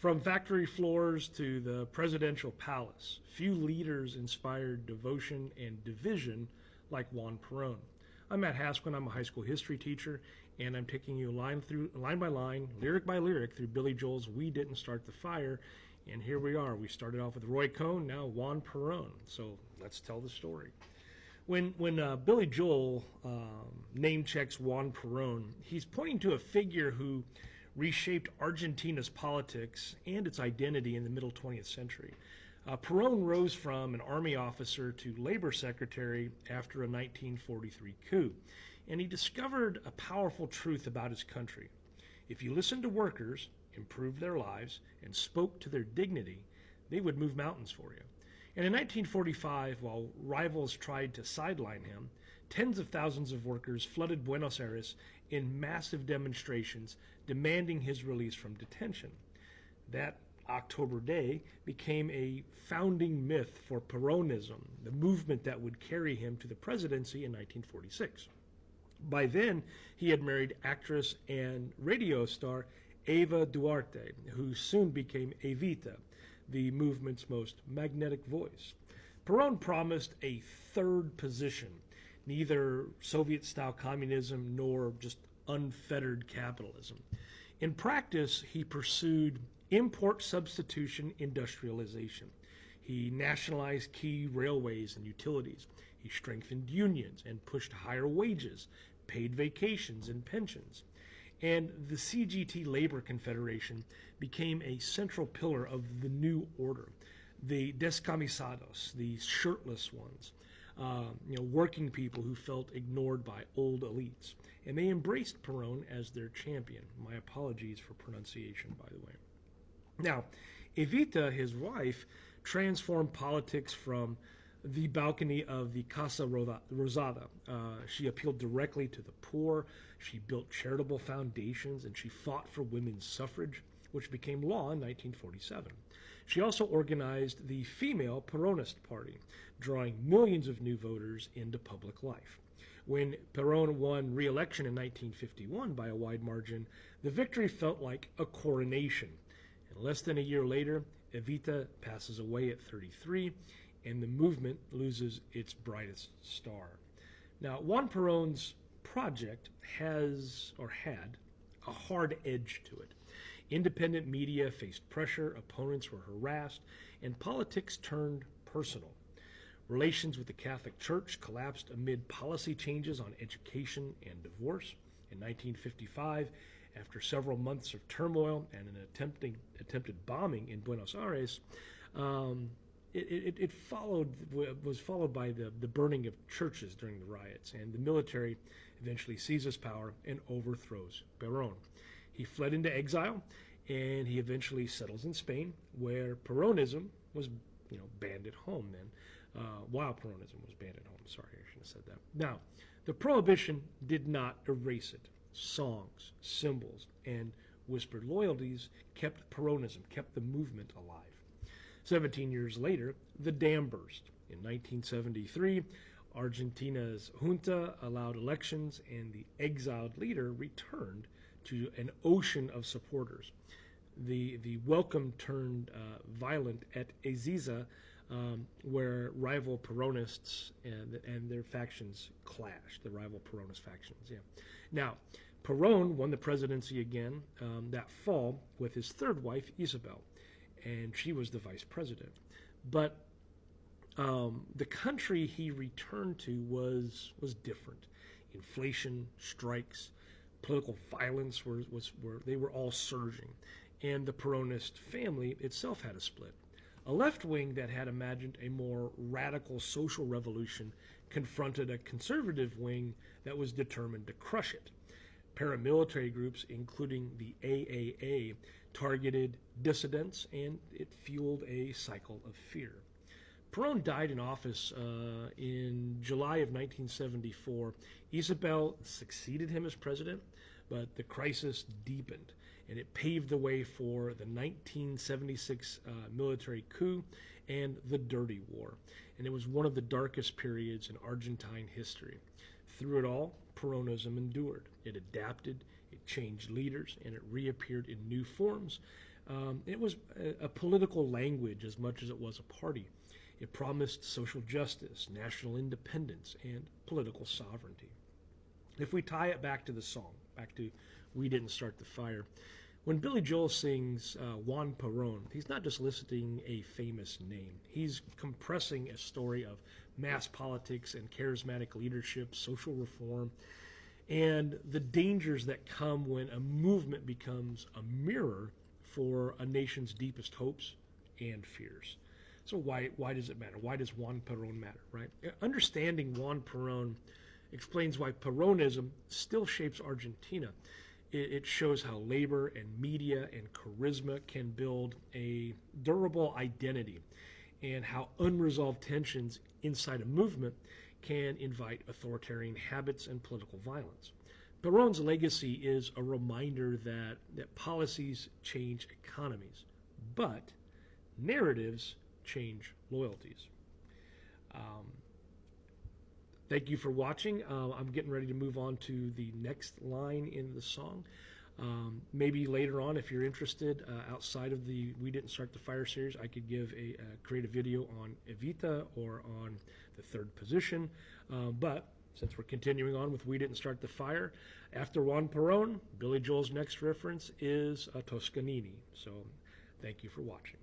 From factory floors to the presidential palace, few leaders inspired devotion and division like Juan Peron. I'm Matt Hasquin. I'm a high school history teacher, and I'm taking you line by line, lyric by lyric, through Billy Joel's "We Didn't Start the Fire." And here we are. We started off with Roy Cohn, now Juan Peron. So let's tell the story. When Billy Joel name checks Juan Peron, he's pointing to a figure who reshaped Argentina's politics and its identity in the middle 20th century. Peron rose from an army officer to labor secretary after a 1943 coup, and he discovered a powerful truth about his country. If you listened to workers, improved their lives, and spoke to their dignity, they would move mountains for you. And in 1945, while rivals tried to sideline him, tens of thousands of workers flooded Buenos Aires in massive demonstrations demanding his release from detention. That October day became a founding myth for Peronism, the movement that would carry him to the presidency in 1946. By then, he had married actress and radio star Eva Duarte, who soon became Evita, the movement's most magnetic voice. Peron promised a third position, neither Soviet-style communism nor just unfettered capitalism. In practice, he pursued import substitution industrialization. He nationalized key railways and utilities. He strengthened unions and pushed higher wages, paid vacations and pensions. And the CGT Labor Confederation became a central pillar of the new order. The descamisados, the shirtless ones, working people who felt ignored by old elites. And they embraced Peron as their champion. My apologies for pronunciation, by the way. Now, Evita, his wife, transformed politics from the balcony of the Casa Rosada. She appealed directly to the poor, she built charitable foundations, and she fought for women's suffrage, which became law in 1947. She also organized the female Peronist Party, drawing millions of new voters into public life. When Peron won re-election in 1951 by a wide margin, the victory felt like a coronation. And less than a year later, Evita passes away at 33, and the movement loses its brightest star. Now, Juan Peron's project has, or had, a hard edge to it. Independent media faced pressure, opponents were harassed, and politics turned personal. Relations with the Catholic Church collapsed amid policy changes on education and divorce. In 1955, after several months of turmoil and an attempted bombing in Buenos Aires, it was followed by the burning of churches during the riots, and the military eventually seizes power and overthrows Peron. He fled into exile, and he eventually settles in Spain, where Peronism was banned at home then. While Peronism was banned at home. Sorry, I shouldn't have said that. Now, the prohibition did not erase it. Songs, symbols, and whispered loyalties kept Peronism, kept the movement alive. 17 years later, the dam burst. In 1973, Argentina's junta allowed elections, and the exiled leader returned to an ocean of supporters. The welcome turned violent at Ezeiza, where rival Peronists and their factions clashed, the rival Peronist factions. Yeah. Now, Peron won the presidency again that fall with his third wife, Isabel, and she was the vice president. But the country he returned to was different. Inflation, strikes, political violence they were all surging, and the Peronist family itself had a split. A left wing that had imagined a more radical social revolution confronted a conservative wing that was determined to crush it. Paramilitary groups, including the AAA, targeted dissidents, and it fueled a cycle of fear. Peron died in office in July of 1974. Isabel succeeded him as president, but the crisis deepened, and it paved the way for the 1976 military coup and the Dirty War. And it was one of the darkest periods in Argentine history. Through it all, Peronism endured. It adapted, it changed leaders, and it reappeared in new forms It was a political language as much as it was a party. It promised social justice, national independence, and political sovereignty. If we tie it back to the song, back to We Didn't Start the Fire, when Billy Joel sings Juan Peron, he's not just listing a famous name. He's compressing a story of mass politics and charismatic leadership, social reform, and the dangers that come when a movement becomes a mirror for a nation's deepest hopes and fears. So why does it matter? Why does Juan Peron matter, right? Understanding Juan Peron explains why Peronism still shapes Argentina. It shows how labor and media and charisma can build a durable identity, and how unresolved tensions inside a movement can invite authoritarian habits and political violence. Peron's legacy is a reminder that policies change economies, but narratives change loyalties. Thank you for watching. I'm getting ready to move on to the next line in the song. Maybe later on, if you're interested, outside of the We Didn't Start the Fire series, I could create a video on Evita or on the third position. But since we're continuing on with We Didn't Start the Fire, after Juan Peron, Billy Joel's next reference is Toscanini. So thank you for watching.